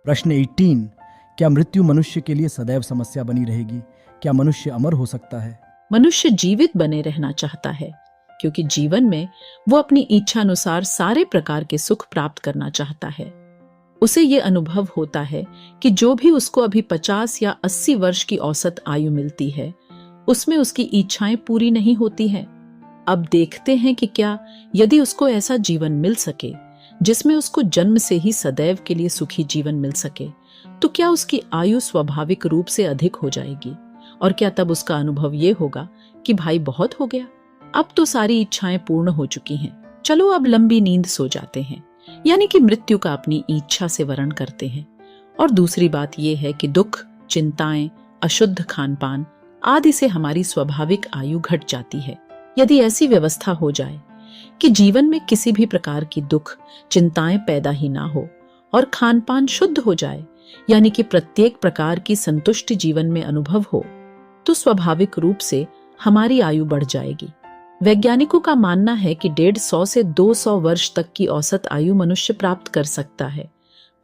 प्रश्न 18। क्या मृत्यु मनुष्य के लिए सदैव समस्या बनी रहेगी? क्या मनुष्य अमर हो सकता है? मनुष्य जीवित बने रहना चाहता है, क्योंकि जीवन में वो अपनी इच्छा अनुसार सारे प्रकार के सुख प्राप्त करना चाहता है। उसे ये अनुभव होता है कि जो भी उसको अभी 50 या 80 वर्ष की औसत आयु मिलती है, उसमें उसकी इच्छाएं पूरी नहीं होती हैं। अब देखते हैं कि क्या यदि उसको ऐसा जीवन मिल सके जिसमें उसको जन्म से ही सदैव के लिए सुखी जीवन मिल सके, तो क्या उसकी आयु स्वाभाविक रूप से अधिक हो जाएगी? और क्या तब उसका अनुभव ये होगा कि भाई बहुत हो गया, अब तो सारी इच्छाएं पूर्ण हो चुकी हैं, चलो अब लंबी नींद सो जाते हैं, यानी कि मृत्यु का अपनी इच्छा से वर्ण करते हैं। और दूसरी बात यह है कि दुख, चिंताएं, अशुद्ध खानपान आदि से हमारी स्वाभाविक आयु घट जाती है। यदि ऐसी व्यवस्था हो जाए कि जीवन में किसी भी प्रकार की दुख, चिंताएं पैदा ही ना हो और खानपान शुद्ध हो जाए, यानी कि प्रत्येक प्रकार की संतुष्टि जीवन में अनुभव हो, तो स्वाभाविक रूप से हमारी आयु बढ़ जाएगी। वैज्ञानिकों का मानना है कि 150 से 200 वर्ष तक की औसत आयु मनुष्य प्राप्त कर सकता है।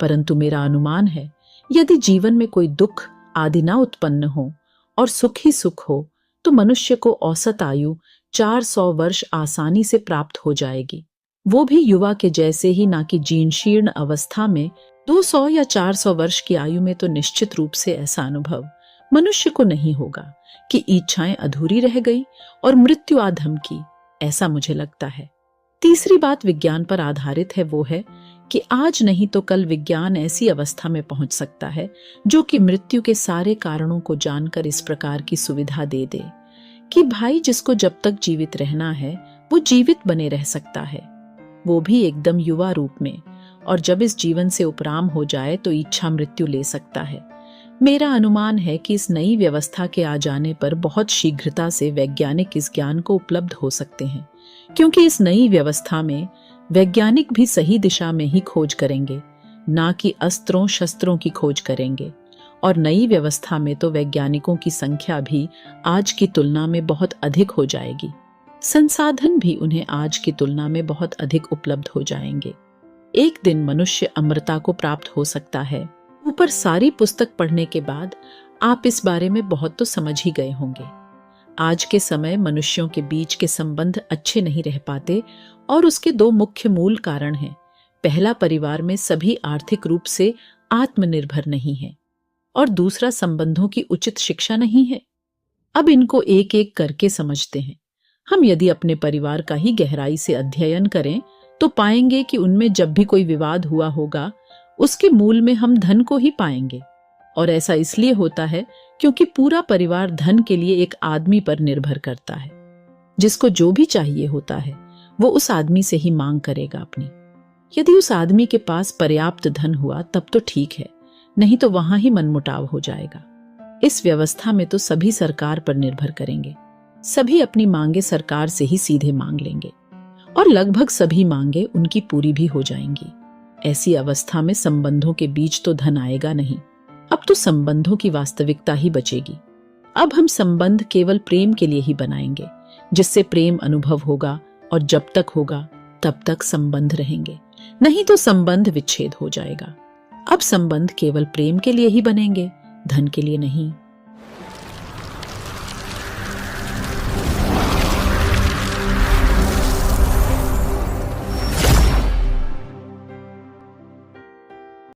परंतु मेरा अनुमान है, यदि जीवन में कोई दुख आदि ना उत्पन्न हो और सुख ही सुख हो, तो मनुष्य को औसत आयु 400 वर्ष आसानी से प्राप्त हो जाएगी। वो भी युवा के जैसे ही, ना कि जीर्ण अवस्था में। 200 या 400 वर्ष की आयु में तो निश्चित रूप से ऐसा अनुभव मनुष्य को नहीं होगा कि इच्छाएं अधूरी रह गई और मृत्यु आ धमकी, ऐसा मुझे लगता है। तीसरी बात विज्ञान पर आधारित है, वो है कि आज नहीं तो कल विज्ञान ऐसी अवस्था में पहुंच सकता है जो कि मृत्यु के सारे कारणों को जानकर इस प्रकार की सुविधा दे दे कि भाई जिसको जब तक जीवित रहना है वो जीवित बने रह सकता है, वो भी एकदम युवा रूप में, और जब इस जीवन से उपराम हो जाए तो इच्छा मृत्यु ले सकता है। मेरा अनुमान है कि इस नई व्यवस्था के आ जाने पर बहुत शीघ्रता से वैज्ञानिक इस ज्ञान को उपलब्ध हो सकते हैं, क्योंकि इस नई व्यवस्था में वैज्ञानिक भी सही दिशा में ही खोज करेंगे, ना कि अस्त्रों शस्त्रों की खोज करेंगे। और नई व्यवस्था में तो वैज्ञानिकों की संख्या भी आज की तुलना में बहुत अधिक हो जाएगी, संसाधन भी उन्हें आज की तुलना में बहुत अधिक उपलब्ध हो जाएंगे। एक दिन मनुष्य अमरता को प्राप्त हो सकता है। ऊपर सारी पुस्तक पढ़ने के बाद आप इस बारे में बहुत तो समझ ही गए होंगे। आज के समय मनुष्यों के बीच के संबंध अच्छे नहीं रह पाते, और उसके दो मुख्य मूल कारण हैं। पहला, परिवार में सभी आर्थिक रूप से आत्मनिर्भर नहीं है, और दूसरा, संबंधों की उचित शिक्षा नहीं है। अब इनको एक एक करके समझते हैं। हम यदि अपने परिवार का ही गहराई से अध्ययन करें तो पाएंगे कि उनमें जब भी कोई विवाद हुआ होगा, उसके मूल में हम धन को ही पाएंगे। और ऐसा इसलिए होता है क्योंकि पूरा परिवार धन के लिए एक आदमी पर निर्भर करता है। जिसको जो भी चाहिए होता है वो उस आदमी से ही मांग करेगा अपनी। यदि उस आदमी के पास पर्याप्त धन हुआ तब तो ठीक है, नहीं तो वहां ही मनमुटाव हो जाएगा। इस व्यवस्था में तो सभी सरकार पर निर्भर करेंगे, सभी अपनी मांगे सरकार से ही सीधे मांग लेंगे, और लगभग सभी मांगे उनकी पूरी भी हो जाएंगी। ऐसी अवस्था में संबंधों के बीच तो धन आएगा नहीं, अब तो संबंधों की वास्तविकता ही बचेगी। अब हम संबंध केवल प्रेम के लिए ही बनाएंगे, जिससे प्रेम अनुभव होगा, और जब तक होगा तब तक संबंध रहेंगे, नहीं तो संबंध विच्छेद हो जाएगा। अब संबंध केवल प्रेम के लिए ही बनेंगे, धन के लिए नहीं।